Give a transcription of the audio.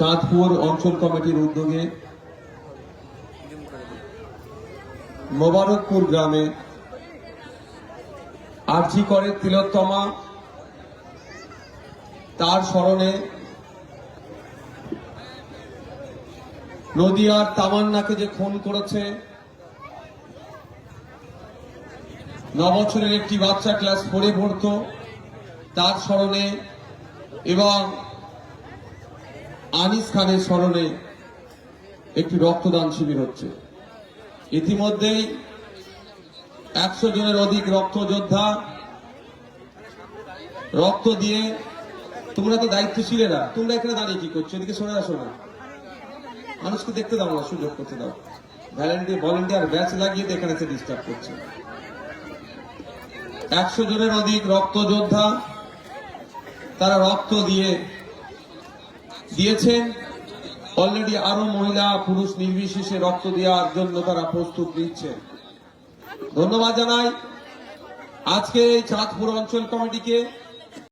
চাঁদপুর অঞ্চল কমিটির উদ্যোগে মোবারকপুর গ্রামে আরজি করে তিলোত্তমা তার স্মরণে নদিয়ার তামান্নাকে যে খুন করেছে, 9 বছরের একটি বাচ্চা ক্লাস 4-এ পড়তো, তার স্মরণে এবং আনিস খানের স্মরণে একটি রক্তদান শিবির হচ্ছে। ইতিমধ্যেই 100 জনের অধিক রক্তযোদ্ধা রক্ত দিয়ে, তোমরা তো দায়িত্বশীলেরা, তোমরা এখানে দাঁড়িয়ে কি করছো? এদিকে সরে আসো না, মানুষকে দেখতে দাও না, সুযোগ করতে দাও। ভলেন্টিয়ার ব্যাচ লাগিয়ে এখানে এসে ডিস্টার্ব করছে। 100 জনের অধিক রক্তযোদ্ধা তারা রক্ত দিয়েছেন। অলরেডি আরো মহিলা পুরুষ নির্বিশেষে রক্ত দেওয়ার জন্য তারা প্রস্তুত নিচ্ছে। ধন্যবাদ জানাই আজকে এই চাঁদপুর অঞ্চল কমিটিকে।